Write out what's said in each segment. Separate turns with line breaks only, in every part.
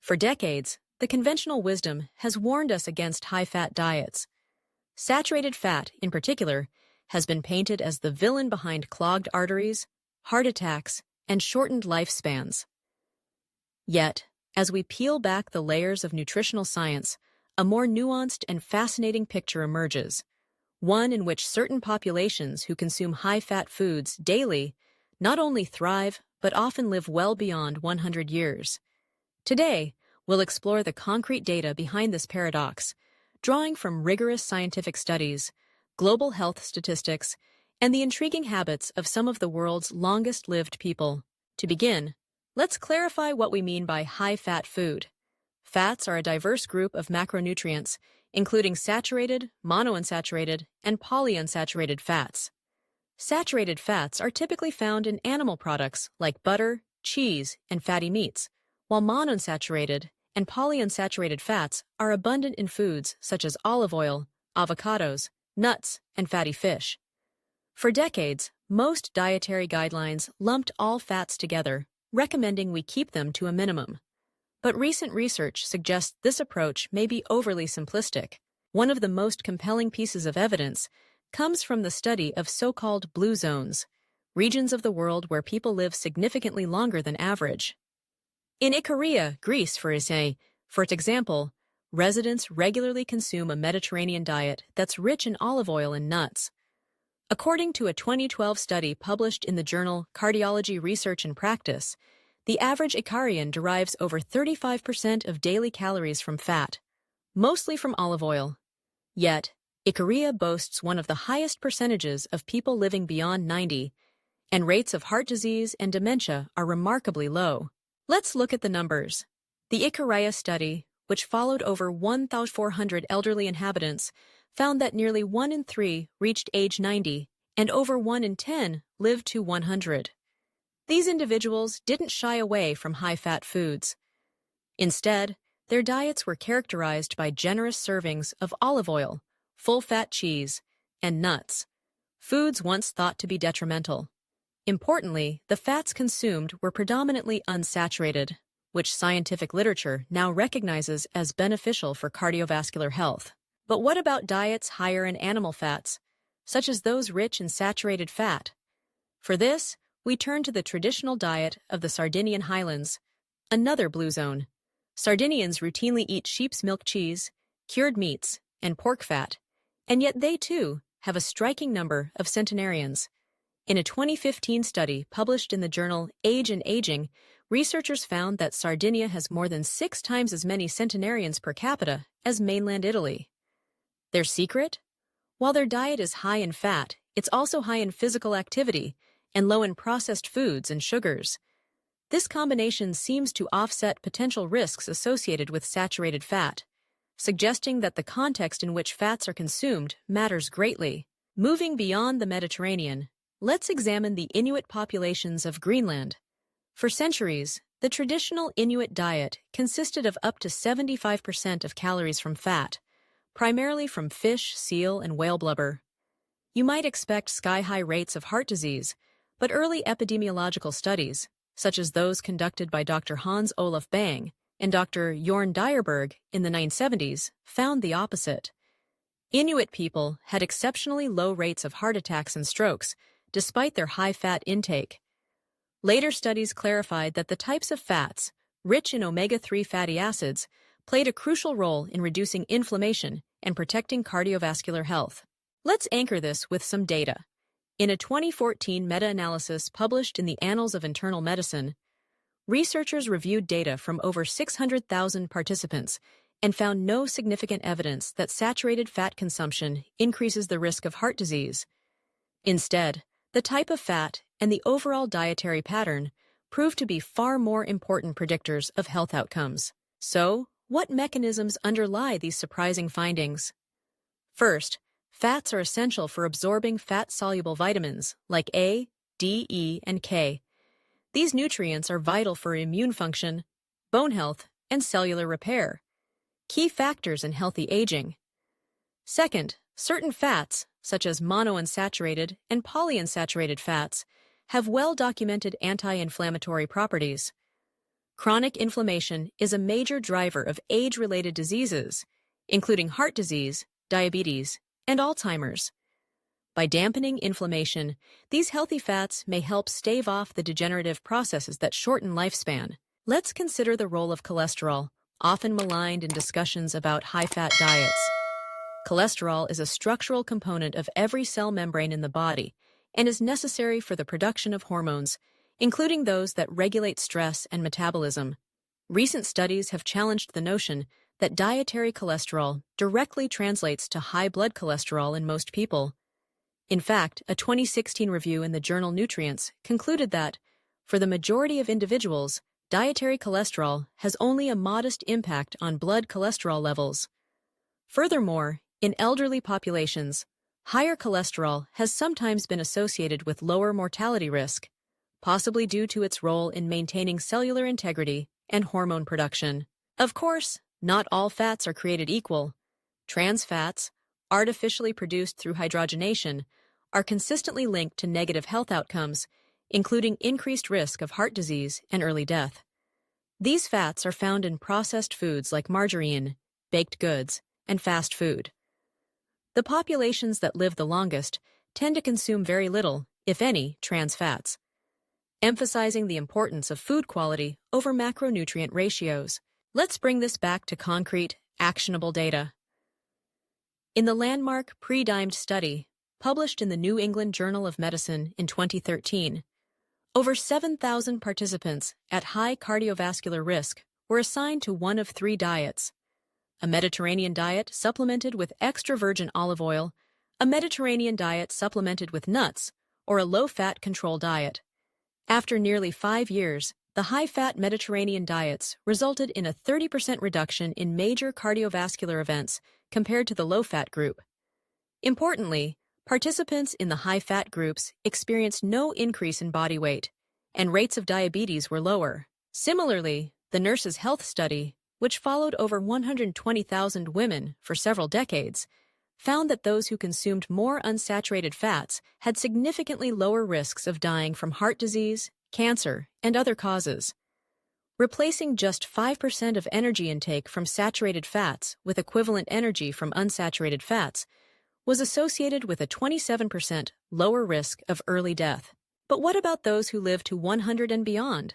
For decades, the conventional wisdom has warned us against high-fat diets. Saturated fat, in particular, has been painted as the villain behind clogged arteries, heart attacks, and shortened lifespans. Yet, as we peel back the layers of nutritional science, a more nuanced and fascinating picture emerges, one in which certain populations who consume high-fat foods daily not only thrive but often live well beyond 100 years. Today, we'll explore the concrete data behind this paradox, drawing from rigorous scientific studies, global health statistics, and the intriguing habits of some of the world's longest-lived people. To begin, let's clarify what we mean by high-fat food. Fats are a diverse group of macronutrients, including saturated, monounsaturated, and polyunsaturated fats. Saturated fats are typically found in animal products like butter, cheese, and fatty meats, while monounsaturated and polyunsaturated fats are abundant in foods such as olive oil, avocados, nuts, and fatty fish. For decades, most dietary guidelines lumped all fats together, recommending we keep them to a minimum. But recent research suggests this approach may be overly simplistic. One of the most compelling pieces of evidence comes from the study of so-called blue zones, regions of the world where people live significantly longer than average. In Icaria, Greece, for example, residents regularly consume a Mediterranean diet that's rich in olive oil and nuts. According to a 2012 study published in the journal Cardiology Research and Practice, the average Icarian derives over 35% of daily calories from fat, mostly from olive oil. Yet, Icaria boasts one of the highest percentages of people living beyond 90, and rates of heart disease and dementia are remarkably low. Let's look at the numbers. The Icaria study, which followed over 1,400 elderly inhabitants, found that nearly 1 in 3 reached age 90, and over 1 in 10 lived to 100. These individuals didn't shy away from high-fat foods. Instead, their diets were characterized by generous servings of olive oil, full-fat cheese, and nuts, foods once thought to be detrimental. Importantly, the fats consumed were predominantly unsaturated, which scientific literature now recognizes as beneficial for cardiovascular health. But what about diets higher in animal fats, such as those rich in saturated fat? For this, we turn to the traditional diet of the Sardinian highlands, another blue zone. Sardinians routinely eat sheep's milk cheese, cured meats, and pork fat, and yet they too have a striking number of centenarians. In a 2015 study published in the journal Age and Aging, researchers found that Sardinia has more than 6 times as many centenarians per capita as mainland Italy. Their secret? While their diet is high in fat, it's also high in physical activity and low in processed foods and sugars. This combination seems to offset potential risks associated with saturated fat, suggesting that the context in which fats are consumed matters greatly. Moving beyond the Mediterranean, let's examine the Inuit populations of Greenland. For centuries, the traditional Inuit diet consisted of up to 75% of calories from fat, primarily from fish, seal, and whale blubber. You might expect sky-high rates of heart disease, but early epidemiological studies, such as those conducted by Dr. Hans Olaf Bang and Dr. Jorn Dyerberg in the 1970s, found the opposite. Inuit people had exceptionally low rates of heart attacks and strokes, despite their high-fat intake. Later studies clarified that the types of fats, rich in omega-3 fatty acids, played a crucial role in reducing inflammation and protecting cardiovascular health. Let's anchor this with some data. In a 2014 meta-analysis published in the Annals of Internal Medicine, researchers reviewed data from over 600,000 participants and found no significant evidence that saturated fat consumption increases the risk of heart disease. Instead, the type of fat and the overall dietary pattern proved to be far more important predictors of health outcomes. So, what mechanisms underlie these surprising findings? First, fats are essential for absorbing fat-soluble vitamins like A, D, E, and K. These nutrients are vital for immune function, bone health, and cellular repair, key factors in healthy aging. Second, certain fats, such as monounsaturated and polyunsaturated fats, have well-documented anti-inflammatory properties. Chronic inflammation is a major driver of age-related diseases, including heart disease, diabetes, and Alzheimer's. By dampening inflammation, these healthy fats may help stave off the degenerative processes that shorten lifespan. Let's consider the role of cholesterol, often maligned in discussions about high-fat diets. Cholesterol is a structural component of every cell membrane in the body and is necessary for the production of hormones, including those that regulate stress and metabolism. Recent studies have challenged the notion that dietary cholesterol directly translates to high blood cholesterol in most people. In fact, a 2016 review in the journal Nutrients concluded that, for the majority of individuals, dietary cholesterol has only a modest impact on blood cholesterol levels. Furthermore, in elderly populations, higher cholesterol has sometimes been associated with lower mortality risk, possibly due to its role in maintaining cellular integrity and hormone production. Of course, not all fats are created equal. Trans fats, artificially produced through hydrogenation, are consistently linked to negative health outcomes, including increased risk of heart disease and early death. These fats are found in processed foods like margarine, baked goods, and fast food. The populations that live the longest tend to consume very little, if any, trans fats, emphasizing the importance of food quality over macronutrient ratios. Let's bring this back to concrete, actionable data. In the landmark pre-dimed study, published in the New England Journal of Medicine in 2013, over 7,000 participants at high cardiovascular risk were assigned to one of three diets: a Mediterranean diet supplemented with extra virgin olive oil, a Mediterranean diet supplemented with nuts, or a low-fat control diet. After nearly 5 years, the high-fat Mediterranean diets resulted in a 30% reduction in major cardiovascular events compared to the low-fat group. Importantly, participants in the high-fat groups experienced no increase in body weight, and rates of diabetes were lower. Similarly, the Nurses' Health Study, which followed over 120,000 women for several decades, found that those who consumed more unsaturated fats had significantly lower risks of dying from heart disease, cancer, and other causes. Replacing just 5% of energy intake from saturated fats with equivalent energy from unsaturated fats was associated with a 27% lower risk of early death. But what about those who live to 100 and beyond?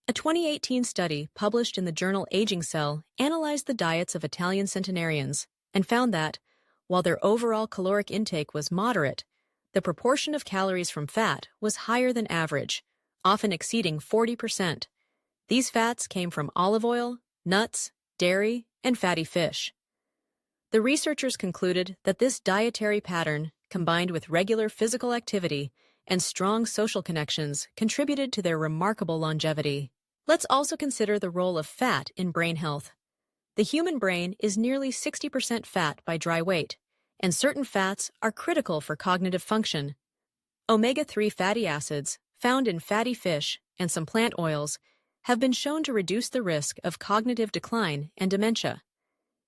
A 2018 study published in the journal Aging Cell analyzed the diets of Italian centenarians and found that, while their overall caloric intake was moderate, the proportion of calories from fat was higher than average, often exceeding 40%. These fats came from olive oil, nuts, dairy, and fatty fish. The researchers concluded that this dietary pattern, combined with regular physical activity and strong social connections, contributed to their remarkable longevity. Let's also consider the role of fat in brain health. The human brain is nearly 60% fat by dry weight, and certain fats are critical for cognitive function. Omega-3 fatty acids, found in fatty fish and some plant oils, have been shown to reduce the risk of cognitive decline and dementia.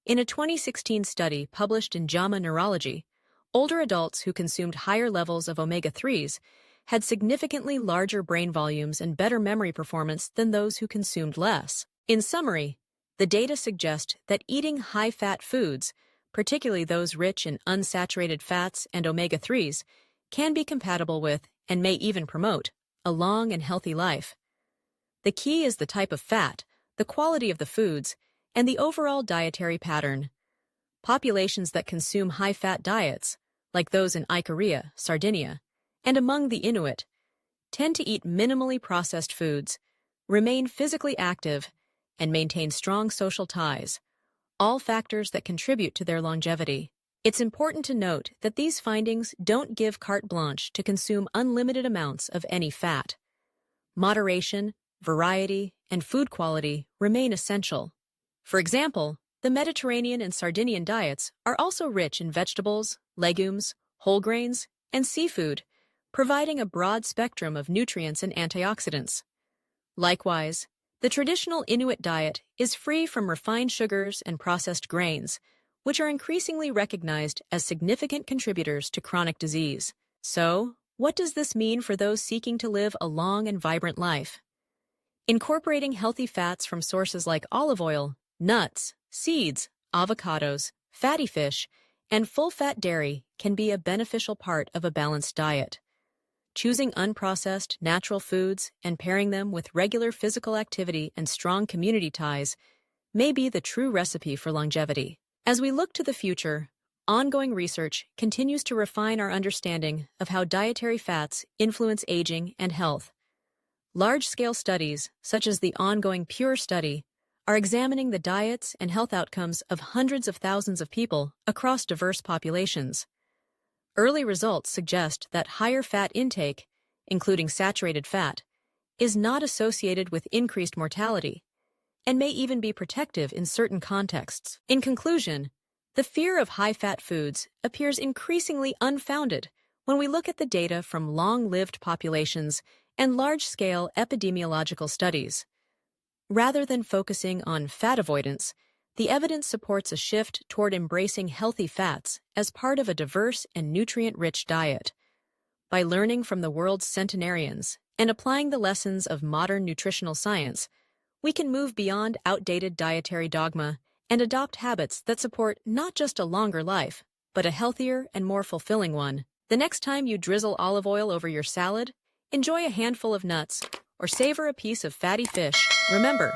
In a 2016 study published in JAMA Neurology, older adults who consumed higher levels of omega-3s had significantly larger brain volumes and better memory performance than those who consumed less. In summary, the data suggest that eating high-fat foods, particularly those rich in unsaturated fats and omega-3s, can be compatible with, and may even promote, a long and healthy life. The key is the type of fat, the quality of the foods, and the overall dietary pattern. Populations that consume high-fat diets, like those in Icaria, Sardinia, and among the Inuit, tend to eat minimally processed foods, remain physically active, and maintain strong social ties, all factors that contribute to their longevity. It's important to note that these findings don't give carte blanche to consume unlimited amounts of any fat. Moderation, variety, and food quality remain essential. For example, the Mediterranean and Sardinian diets are also rich in vegetables, legumes, whole grains, and seafood, providing a broad spectrum of nutrients and antioxidants. Likewise, the traditional Inuit diet is free from refined sugars and processed grains, which are increasingly recognized as significant contributors to chronic disease. So, what does this mean for those seeking to live a long and vibrant life? Incorporating healthy fats from sources like olive oil, nuts, seeds, avocados, fatty fish, and full-fat dairy can be a beneficial part of a balanced diet. Choosing unprocessed, natural foods and pairing them with regular physical activity and strong community ties may be the true recipe for longevity. As we look to the future, ongoing research continues to refine our understanding of how dietary fats influence aging and health. Large-scale studies, such as the ongoing PURE study, are examining the diets and health outcomes of hundreds of thousands of people across diverse populations. Early results suggest that higher fat intake, including saturated fat, is not associated with increased mortality and may even be protective in certain contexts. In conclusion, the fear of high-fat foods appears increasingly unfounded when we look at the data from long-lived populations and large-scale epidemiological studies. Rather than focusing on fat avoidance, the evidence supports a shift toward embracing healthy fats as part of a diverse and nutrient-rich diet. By learning from the world's centenarians and applying the lessons of modern nutritional science, we can move beyond outdated dietary dogma and adopt habits that support not just a longer life, but a healthier and more fulfilling one. The next time you drizzle olive oil over your salad, enjoy a handful of nuts, or savor a piece of fatty fish, remember,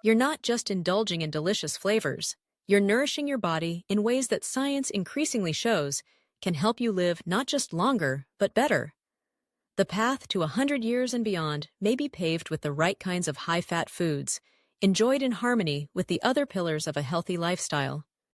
you're not just indulging in delicious flavors, you're nourishing your body in ways that science increasingly shows can help you live not just longer, but better. The path to 100 years and beyond may be paved with the right kinds of high-fat foods, enjoyed in harmony with the other pillars of a healthy lifestyle.